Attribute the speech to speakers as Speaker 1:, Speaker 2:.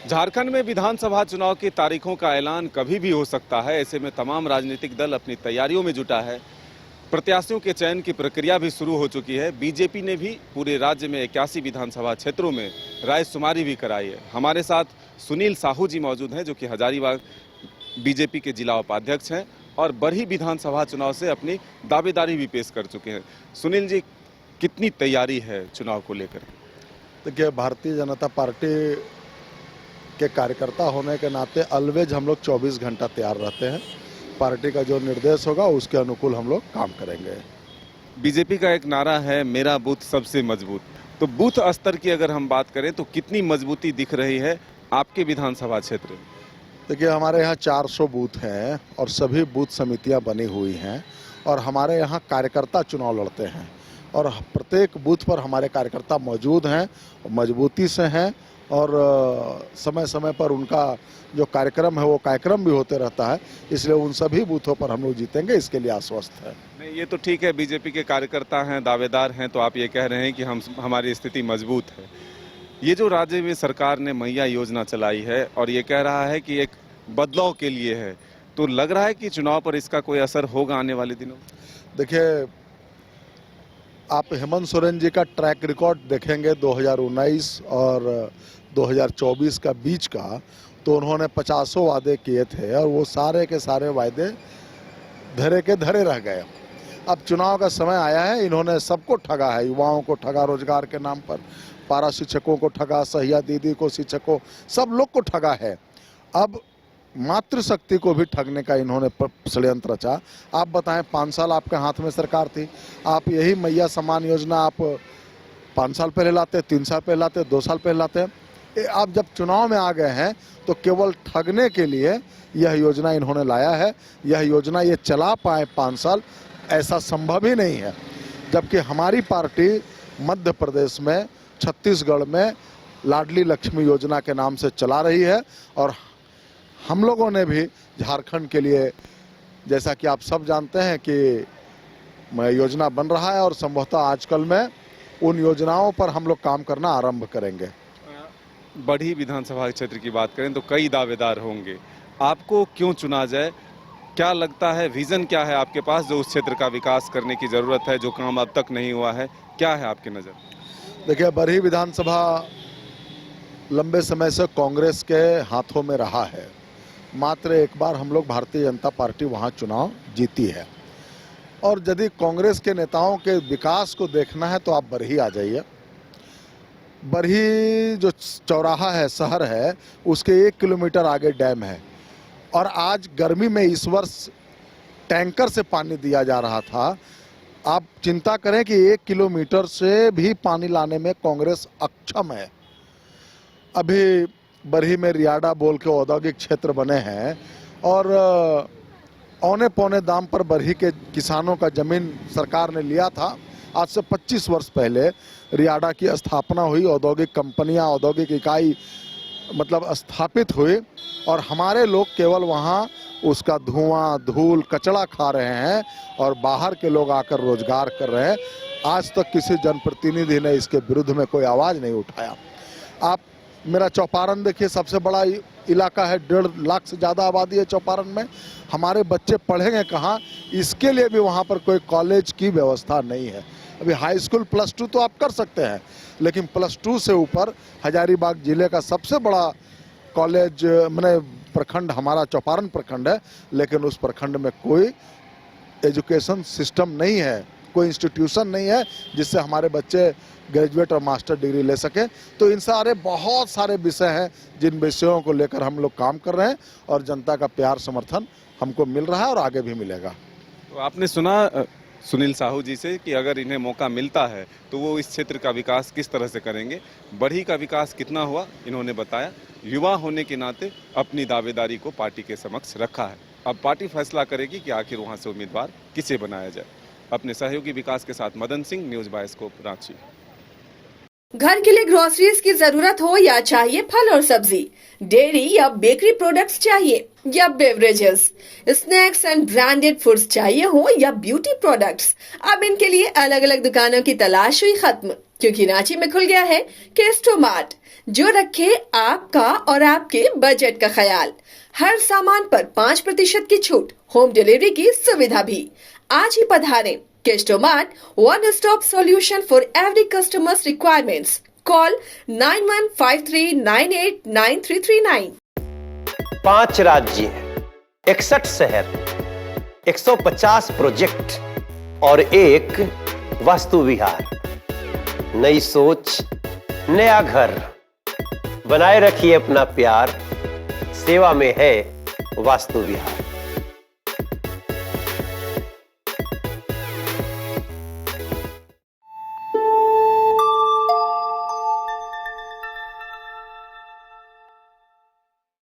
Speaker 1: झारखंड में विधानसभा चुनाव की तारीखों का ऐलान कभी भी हो सकता है। ऐसे में तमाम राजनीतिक दल अपनी तैयारियों में जुटा है। प्रत्याशियों के चयन की प्रक्रिया भी शुरू हो चुकी है। बीजेपी ने भी पूरे राज्य में 81 विधानसभा क्षेत्रों में रायशुमारी भी कराई है। हमारे साथ सुनील साहू जी मौजूद हैं, जो कि हजारीबाग बीजेपी के जिला उपाध्यक्ष हैं और बरही विधानसभा चुनाव से अपनी दावेदारी भी पेश कर चुके हैं। सुनील जी, कितनी तैयारी है चुनाव को लेकर?
Speaker 2: देखिए, भारतीय जनता पार्टी के कार्यकर्ता होने के नाते ऑलवेज हम लोग 24 घंटा तैयार रहते हैं। पार्टी का जो निर्देश होगा उसके अनुकूल हम लोग काम करेंगे।
Speaker 1: बीजेपी का एक नारा है, मेरा बूथ सबसे मजबूत। तो बूथ स्तर की अगर हम बात करें तो कितनी मजबूती दिख रही है आपके विधानसभा क्षेत्र में?
Speaker 2: देखिए, हमारे यहाँ 400 बूथ हैं और सभी बूथ समितियाँ बनी हुई हैं और हमारे यहाँ कार्यकर्ता चुनाव लड़ते हैं और प्रत्येक बूथ पर हमारे कार्यकर्ता मौजूद हैं, मजबूती से हैं और समय समय पर उनका जो कार्यक्रम है वो कार्यक्रम भी होते रहता है। इसलिए उन सभी बूथों पर हम लोग जीतेंगे, इसके लिए आश्वस्त है।
Speaker 1: नहीं, ये तो ठीक है, बीजेपी के कार्यकर्ता हैं, दावेदार हैं, तो आप ये कह रहे हैं कि हमारी स्थिति मजबूत है। ये जो राज्य में सरकार ने मैया योजना चलाई है और ये कह रहा है कि एक बदलाव के लिए है, तो लग रहा है कि चुनाव पर इसका कोई असर होगा आने वाले दिनों में?
Speaker 2: देखिए, आप हेमंत सोरेन जी का ट्रैक रिकॉर्ड देखेंगे 2019 और 2024 का बीच का, तो उन्होंने 50 वादे किए थे और वो सारे के सारे वादे धरे के धरे रह गए। अब चुनाव का समय आया है, इन्होंने सबको ठगा है, युवाओं को ठगा रोजगार के नाम पर, पारा शिक्षकों को ठगा, सहिया दीदी को, शिक्षकों, सब लोग को ठगा है। अब मातृशक्ति को भी ठगने का इन्होंने षड्यंत्र रचा। आप बताएं, 5 साल आपके हाथ में सरकार थी, आप यही मैया सम्मान योजना आप 5 साल पहले लाते, 3 साल पहले लाते, 2 साल पहले लाते। आप जब चुनाव में आ गए हैं तो केवल ठगने के लिए यह योजना इन्होंने लाया है। यह योजना ये चला पाए 5 साल, ऐसा संभव ही नहीं है। जबकि हमारी पार्टी मध्य प्रदेश में, छत्तीसगढ़ में लाडली लक्ष्मी योजना के नाम से चला रही है और हम लोगों ने भी झारखंड के लिए, जैसा कि आप सब जानते हैं कि योजना बन रहा है और संभवतः आजकल में उन योजनाओं पर हम लोग काम करना आरंभ करेंगे।
Speaker 1: बरही विधानसभा क्षेत्र की बात करें तो कई दावेदार होंगे, आपको क्यों चुना जाए? क्या लगता है, विजन क्या है आपके पास जो उस क्षेत्र का विकास करने की ज़रूरत है, जो काम अब तक नहीं हुआ है, क्या है आपकी नज़र?
Speaker 2: देखिए, बरही विधानसभा लंबे समय से कांग्रेस के हाथों में रहा है। मात्र एक बार हम लोग भारतीय जनता पार्टी वहाँ चुनाव जीती है और यदि कांग्रेस के नेताओं के विकास को देखना है तो आप बरही आ जाइए। बरही जो चौराहा है, शहर है, उसके 1 किलोमीटर आगे डैम है और आज गर्मी में इस वर्ष टैंकर से पानी दिया जा रहा था। आप चिंता करें कि 1 किलोमीटर से भी पानी लाने में कांग्रेस अक्षम है। अभी बरही में रियाडा बोल के औद्योगिक क्षेत्र बने हैं और औने पौने दाम पर बरही के किसानों का जमीन सरकार ने लिया था। आज से 25 वर्ष पहले रियाडा की स्थापना हुई, औद्योगिक कंपनियां, औद्योगिक इकाई मतलब स्थापित हुई और हमारे लोग केवल वहां उसका धुआं, धूल, कचरा खा रहे हैं और बाहर के लोग आकर रोजगार कर रहे हैं। आज तक किसी जनप्रतिनिधि ने इसके विरुद्ध में कोई आवाज़ नहीं उठाया। आप मेरा चौपारण देखिए, सबसे बड़ा इलाका है, 1.5 लाख से ज़्यादा आबादी है चौपारण में। हमारे बच्चे पढ़ेंगे कहाँ? इसके लिए भी वहाँ पर कोई कॉलेज की व्यवस्था नहीं है। अभी हाई स्कूल +2 तो आप कर सकते हैं, लेकिन +2 से ऊपर हजारीबाग जिले का सबसे बड़ा कॉलेज मैंने प्रखंड हमारा चौपारण प्रखंड है, लेकिन उस प्रखंड में कोई एजुकेशन सिस्टम नहीं है, कोई इंस्टीट्यूशन नहीं है जिससे हमारे बच्चे ग्रेजुएट और मास्टर डिग्री ले सके। तो इन सारे बहुत सारे विषय हैं जिन विषयों को लेकर हम लोग काम कर रहे हैं और जनता का प्यार समर्थन हमको मिल रहा है और आगे भी मिलेगा।
Speaker 1: तो आपने सुना सुनील साहू जी से कि अगर इन्हें मौका मिलता है तो वो इस क्षेत्र का विकास किस तरह से करेंगे। बरही का विकास कितना हुआ इन्होंने बताया। युवा होने के नाते अपनी दावेदारी को पार्टी के समक्ष रखा है। अब पार्टी फैसला करेगी कि आखिर वहाँ से उम्मीदवार किसे बनाया जाए। अपने सहयोगी विकास के साथ मदन सिंह, न्यूज़ बायोस्कोप, रांची।
Speaker 3: घर के लिए ग्रोसरीज की जरूरत हो या चाहिए फल और सब्जी, डेयरी या बेकरी प्रोडक्ट्स चाहिए या beverages, snacks and branded foods चाहिए हो या ब्यूटी प्रोडक्ट्स, अब इनके लिए अलग अलग दुकानों की तलाश हुई खत्म। क्योंकि रांची में खुल गया है केस्टोमार्ट, जो रखे आपका और आपके बजट का ख्याल। हर सामान पर 5% की छूट, होम डिलीवरी की सुविधा भी। आज ही पधारें केस्टोमार्ट, one stop solution for every customers requirements. Call 9153989339।
Speaker 4: 5 राज्य, 61 शहर, 150 प्रोजेक्ट और एक वास्तु विहार। नई सोच, नया घर। बनाए रखिए अपना प्यार, सेवा में है वास्तु विहार।